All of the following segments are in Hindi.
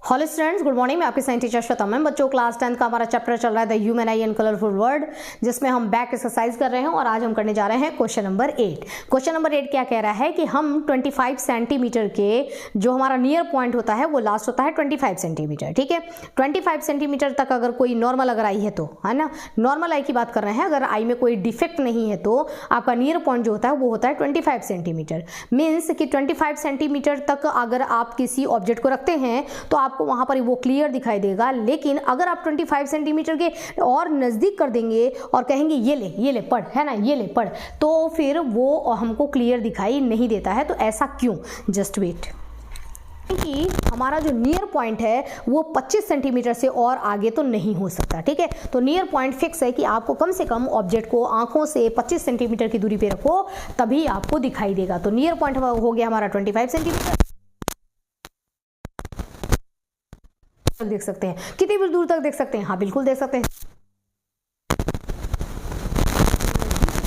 Hello students, good morning. मैं आपकी साइंस टीचर श्वेता मैम। बच्चों, क्लास 10 का हमारा चैप्टर चल रहा है the human I and colourful world, जिसमें हम बैक एक्सरसाइज कर रहे हैं और आज हम करने जा रहे हैं क्वेश्चन नंबर 8। क्वेश्चन नंबर 8 क्या कह रहा है कि हम 25 सेंटीमीटर के जो हमारा नियर पॉइंट होता है वो लास्ट होता है 25 सेंटीमीटर। ठीक है, 25 सेंटीमीटर तक अगर कोई नॉर्मल अगर आई है तो, है ना, नॉर्मल आई की बात कर रहे हैं। अगर आई में कोई डिफेक्ट नहीं है तो आपका नियर पॉइंट जो होता है वो होता है 25 सेंटीमीटर। मीन्स कि 25 सेंटीमीटर तक अगर आप किसी ऑब्जेक्ट को रखते हैं तो आपको वहां पर वो क्लियर दिखाई देगा। लेकिन अगर आप 25 सेंटीमीटर के और नजदीक कर देंगे और कहेंगे ये ले पढ़, है ना, ये ले पढ़, तो फिर वो हमको क्लियर दिखाई नहीं देता है। तो ऐसा क्यों? Just wait. कि हमारा जो नियर पॉइंट है वो 25 सेंटीमीटर से और आगे तो नहीं हो सकता। ठीक है, तो नियर पॉइंट फिक्स है कि आपको कम से कम ऑब्जेक्ट को आंखों से 25 सेंटीमीटर की दूरी पे रखो तभी आपको दिखाई देगा। तो नियर पॉइंट हो गया हमारा 25 सेंटीमीटर। देख सकते हैं कितनी भी दूर तक देख सकते हैं? हाँ, बिल्कुल देख सकते हैं।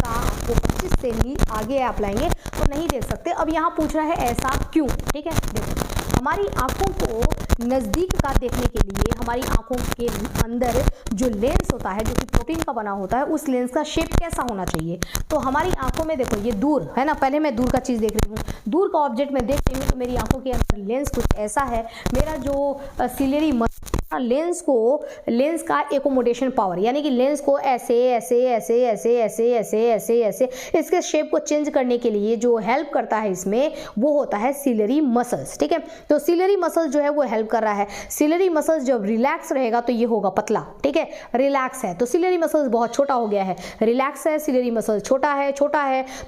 आपको 25 से ही आगे आप लाएंगे तो नहीं देख सकते। अब यहाँ पूछ रहा है ऐसा क्यों? ठीक है, देखो, हमारी आंखों को नज़दीक का देखने के लिए हमारी आंखों के अंदर जो लेंस होता है जो कि प्रोटीन का बना होता है, उस लेंस का शेप कैसा होना चाहिए? तो हमारी आंखों में देखो, ये दूर है ना, पहले मैं दूर का चीज़ देख रही हूँ, दूर का ऑब्जेक्ट में देख रही हूँ तो मेरी आंखों के अंदर लेंस कुछ ऐसा है। मेरा जो सिलेरी लेंस का एकोमोडेशन पावर, यानी कि लेंस को ऐसे ऐसे ऐसे ऐसे ऐसे ऐसे ऐसे ऐसे इसके शेप को चेंज करने के लिए जो हेल्प करता है इसमें वो होता है सिलेरी मसल्स। ठीक है, तो सिलेरी मसल्स जो है वो हेल्प कर रहा है। सिलेरी मसल्स जब रिलैक्स रहेगा तो ये होगा पतला। ठीक है, रिलैक्स है तो सिलेरी मसल्स बहुत छोटा हो गया है, रिलैक्स है, सिलेरी मसल्स छोटा है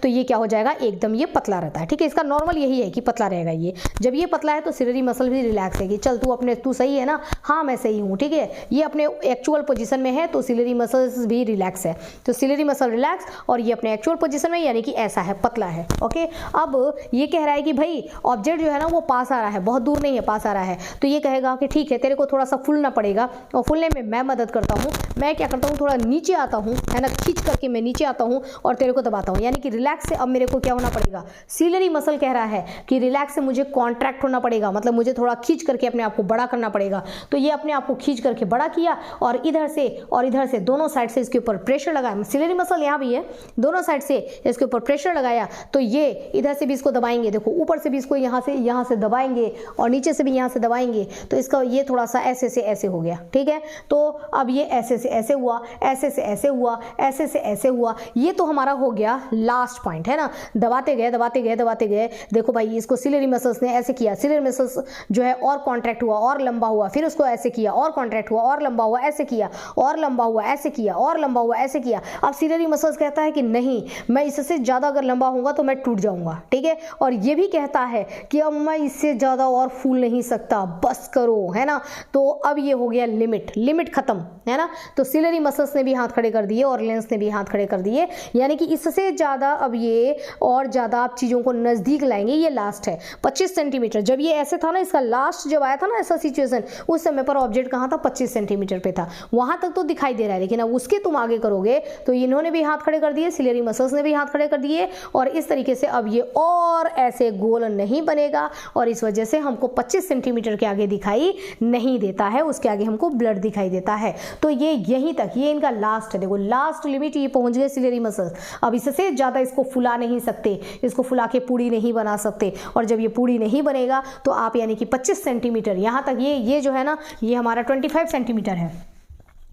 तो ये क्या हो जाएगा? एकदम ये पतला रहता है। ठीक है, इसका नॉर्मल यही है कि पतला रहेगा। ये जब ये पतला है तो सिलेरी मसल भी रिलैक्स है कि चल तू सही है ना, हाँ मैं सही हूँ। ठीक है, ये अपने एक्चुअल पोजीशन में है तो सिलेरी मसल्स भी रिलैक्स है। तो सिलेरी मसल रिलैक्स और ये अपने एक्चुअल पोजीशन में, यानी कि ऐसा है, पतला है। ओके, अब ये कह रहा है कि भाई ऑब्जेक्ट जो है ना वो पास आ रहा है, बहुत दूर नहीं है, पास आ रहा है। तो ये कहेगा कि ठीक है, तेरे को थोड़ा सा फूलना पड़ेगा और फूलने में मैं मदद करता हूँ। मैं क्या करता हूँ, थोड़ा नीचे आता हूँ, है ना, खींच करके मैं नीचे आता हूँ और तेरे को दबाता हूँ। यानी कि रिलैक्स से अब मेरे को क्या होना पड़ेगा? सिलेरी मसल कह रहा है कि रिलैक्स से मुझे कॉन्ट्रैक्ट होना पड़ेगा, मतलब मुझे थोड़ा खींच करके अपने आप को बड़ा करना पड़ेगा। तो ये अपने आप को खींच करके बड़ा किया और इधर से दोनों साइड से इसके ऊपर प्रेशर लगाया। सिलेरी मसल यहाँ भी है, दोनों साइड से इसके ऊपर प्रेशर लगाया तो ये इधर से भी इसको दबाएंगे, देखो ऊपर से भी इसको यहाँ से दबाएंगे और नीचे से भी यहाँ से दबाएंगे तो इसका ये थोड़ा सा ऐसे से ऐसे हो गया। ठीक है, तो अब ये ऐसे से ऐसे हुआ, ऐसे से ऐसे हुआ, ऐसे से ऐसे हुआ। ये तो हमारा हो गया लास्ट पॉइंट, है ना। दबाते गए, देखो भाई इसको सिलेरी मसल्स ने ऐसे किया, सिलेरी मसल्स जो है और कॉन्ट्रैक्ट हुआ और लंबा हुआ, फिर उसको ऐसे किया और कॉन्ट्रैक्ट हुआ और लंबा हुआ, ऐसे किया और लंबा हुआ, ऐसे किया और लंबा हुआ, ऐसे किया। अब सिलेरी मसल्स कहता है कि नहीं, मैं इससे ज़्यादा अगर लंबा होऊंगा तो मैं टूट जाऊंगा। ठीक है, और ये भी कहता है कि अब मैं इससे ज़्यादा और फूल नहीं सकता, बस करो, है ना। तो अब ये हो गया लिमिट खत्म, है ना। तो सिलेरी मसल्स ने भी हाथ खड़े कर दिए और लेंस ने भी हाथ खड़े कर दिए, यानी कि इससे ज़्यादा अब ये और ज़्यादा आप चीज़ों को नज़दीक लाएंगे। ये लास्ट है 25 सेंटीमीटर। जब ये ऐसे था ना, इसका लास्ट जब आया था ना ऐसा सिचुएशन, उस समय पर ऑब्जेक्ट कहाँ था? 25 सेंटीमीटर पे था, वहां तक तो दिखाई दे रहा है। लेकिन अब उसके तुम आगे करोगे तो इन्होंने भी हाथ खड़े कर दिए, सिलेरी मसल्स ने भी हाथ खड़े कर दिए और इस तरीके से अब ये और ऐसे गोल नहीं बनेगा और इस वजह से हमको 25 सेंटीमीटर के आगे दिखाई नहीं देता है, उसके आगे हमको ब्लड दिखाई देता है। तो ये यहीं तक, ये इनका लास्ट है। देखो लास्ट लिमिट ये पहुंच गए सिलेरी मसल्स। अब इससे ज्यादा इसको फुला नहीं सकते, इसको फुला के पूड़ी नहीं बना सकते और जब ये पूड़ी नहीं बनेगा तो आप यानी कि 25 सेंटीमीटर यहाँ तक, ये जो है ना, ये हमारा 25 सेंटीमीटर है।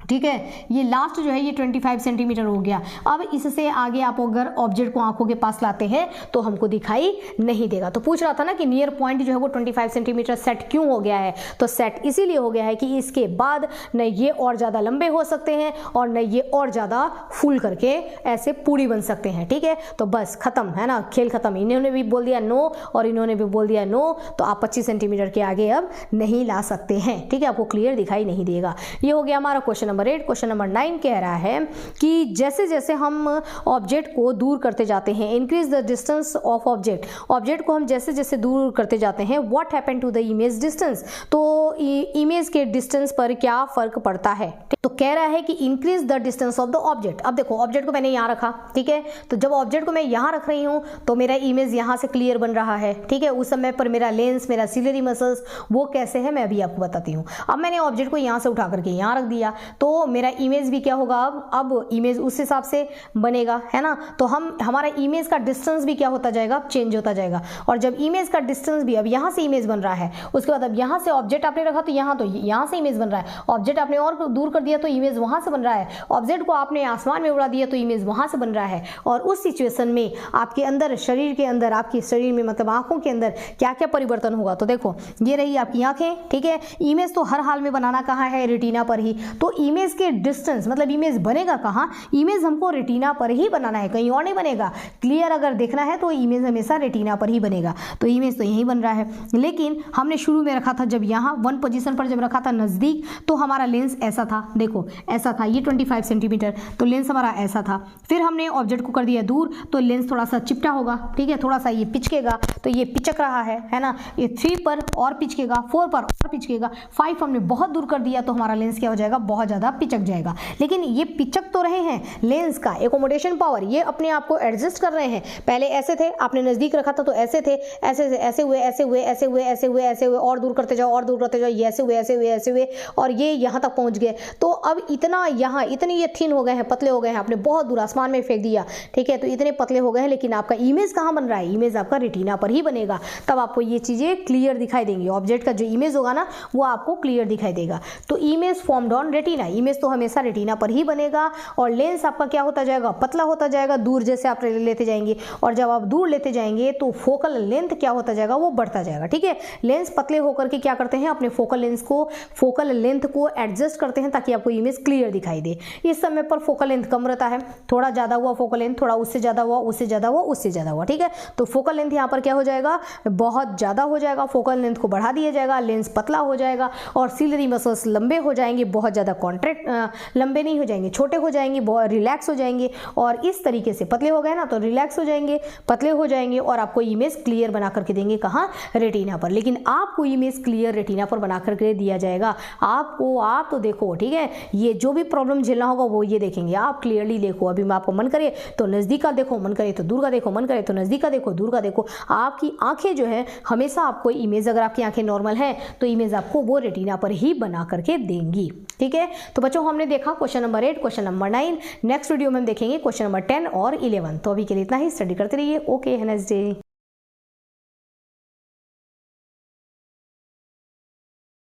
ठीक है, ये लास्ट जो है ये 25 सेंटीमीटर हो गया। अब इससे आगे आप अगर ऑब्जेक्ट को आंखों के पास लाते हैं तो हमको दिखाई नहीं देगा। तो पूछ रहा था ना कि नियर पॉइंट जो है वो 25 सेंटीमीटर सेट क्यों हो गया है? तो सेट इसीलिए हो गया है कि इसके बाद न ये और ज़्यादा लंबे हो सकते हैं और न ये और ज़्यादा फूल करके ऐसे पूरी बन सकते हैं। ठीक है, तो बस खत्म, है ना, खेल खत्म। इन्होंने भी बोल दिया नो और इन्होंने भी बोल दिया नो, तो आप 25 सेंटीमीटर के आगे अब नहीं ला सकते हैं। ठीक है, आपको क्लियर दिखाई नहीं देगा। ये हो गया हमारा क्वेश्चन नंबर 8। क्वेश्चन नंबर 9 कह रहा है कि जैसे जैसे हम ऑब्जेक्ट को दूर करते जाते हैं, increase the distance of object को हम जैसे जैसे दूर करते जाते हैं, what happen to the image distance? तो इमेज के डिस्टेंस पर क्या फर्क पड़ता है। तो कह रहा है कि increase the distance of the object. अब देखो ऑब्जेक्ट को मैंने यहाँ रखा, ठीक है, तो जब ऑब्जेक्ट को मैं यहाँ रख रही हूँ तो मेरा इमेज यहाँ से क्लियर बन रहा है, ठीक है। उस समय पर मेरा लेंस, मेरा सिलरी मसल्स वो कैसे है मैं अभी आपको बताती हूँ। अब मैंने ऑब्जेक्ट को यहाँ से उठा करके यहाँ रख दिया तो मेरा इमेज भी क्या होगा, अब इमेज उस हिसाब से बनेगा, है ना। तो हमारा इमेज का डिस्टेंस भी क्या होता जाएगा, चेंज होता जाएगा। और जब इमेज का डिस्टेंस भी, अब यहाँ से इमेज बन रहा है, उसके बाद अब यहाँ से ऑब्जेक्ट आपने रखा तो यहाँ से इमेज बन रहा है, ऑब्जेक्ट आपने और दूर कर दिया तो इमेज वहां से बन रहा है, ऑब्जेक्ट को आपने आसमान में उड़ा दिया तो इमेज वहां से बन रहा है। और उस सिचुएशन में आपके अंदर, शरीर के अंदर, आपके शरीर में मतलब आंखों के अंदर क्या क्या परिवर्तन होगा। तो देखो ये रही आपकी आंखें, ठीक है। इमेज तो हर हाल में बनाना कहाँ है, रेटिना पर ही। तो इमेज के डिस्टेंस मतलब इमेज बनेगा कहाँ, इमेज हमको रेटिना पर ही बनाना है, कहीं और नहीं बनेगा। क्लियर अगर देखना है तो इमेज हमेशा रेटिना पर ही बनेगा। तो इमेज तो यही बन रहा है, लेकिन हमने शुरू में रखा था जब यहाँ 1 पोजीशन पर जब रखा था नजदीक तो हमारा लेंस ऐसा था, देखो ऐसा था, ये 25 सेंटीमीटर, तो लेंस हमारा ऐसा था। फिर हमने ऑब्जेक्ट को कर दिया दूर तो लेंस थोड़ा सा चिपटा होगा, ठीक है, थोड़ा सा ये पिचकेगा, तो ये पिचक रहा है ना। ये 3 पर और पिचकेगा, 4 पर और पिचकेगा, 5 हमने बहुत दूर कर दिया तो हमारा लेंस क्या हो जाएगा, बहुत ज़्यादा पिचक जाएगा। लेकिन ये पिचक तो रहे हैं, लेंस का एकोमोडेशन पावर, ये अपने आप को एडजस्ट कर रहे हैं। पहले ऐसे थे, आपने नज़दीक रखा था तो ऐसे थे, ऐसे से ऐसे हुए, ऐसे हुए, ऐसे हुए, ऐसे हुए, ऐसे हुए, और दूर करते जाओ, और दूर करते जाओ, ये ऐसे हुए, ऐसे हुए, ऐसे हुए, और ये यहाँ तक पहुँच गए। तो अब इतना यहाँ इतने ये थिन हो गए हैं, पतले हो गए हैं, आपने बहुत दूर आसमान में फेंक दिया, ठीक है, तो इतने पतले हो गए हैं, लेकिन आपका इमेज कहाँ बन रहा है, इमेज आपका रेटिना पर ही बनेगा। तब आपको ये चीज़ें क्लियर दिखाई देंगी, ऑब्जेक्ट का जो इमेज होगा ना वो आपको क्लियर दिखाई देगा। तो image formed on retina, image तो हमेशा रेटिना पर ही बनेगा। और लेंस आपका क्या होता जाएगा, पतला होता जाएगा दूर जैसे आप लेते जाएंगे, और जब आप दूर लेते जाएंगे तो फोकल लेंथ क्या होता जाएगा, वो बढ़ता जाएगा, ठीक है। लेंस पतले होकर के क्या करते हैं, अपने फोकल लेंथ को एडजस्ट करते हैं ताकि आपको इमेज क्लियर दिखाई दे। इस समय पर फोकल लेंथ कम रहता है, थोड़ा ज़्यादा हुआ फोकल लेंथ, थोड़ा उससे ज़्यादा हुआ, उससे ज़्यादा हुआ, उससे ज़्यादा हुआ, ठीक है। तो फोकल लेंथ यहाँ पर क्या हो जाएगा, बहुत ज़्यादा हो जाएगा, फोकल लेंथ को बढ़ा दिया जाएगा, लेंस पतला हो जाएगा, और सिलरी मसल्स लंबे हो जाएंगे, बहुत ज़्यादा कॉन्ट्रैक्ट लंबे नहीं हो जाएंगे, छोटे हो जाएंगे, बहुत रिलैक्स हो जाएंगे। और इस तरीके से पतले हो गए ना तो रिलैक्स हो जाएंगे, पतले हो जाएंगे, और आपको इमेज क्लियर बना करके देंगे कहाँ, रेटिना पर। लेकिन आपको इमेज क्लियर रेटिना पर बना करके दिया जाएगा आपको। आप तो देखो, ठीक है, ये जो भी प्रॉब्लम झेलना होगा वो ये देखेंगे, आप क्लियरली देखो। अभी मैं आपको मन करे तो नज़दीक का देखो, मन करे तो दूर का देखो, मन करे तो नज़दीक का देखो, दूर का देखो। आपकी आंखें जो है हमेशा आपको इमेज, अगर आपकी आंखें नॉर्मल हैं तो इमेज आपको वो रेटिना पर ही बना करके देंगी, ठीक है। तो बच्चों हमने देखा question number 8, question number 9। Next video में हम देखेंगे क्वेश्चन नंबर 10 और 11। तो अभी के लिए इतना ही, स्टडी करते रहिए। Okay, have a nice day.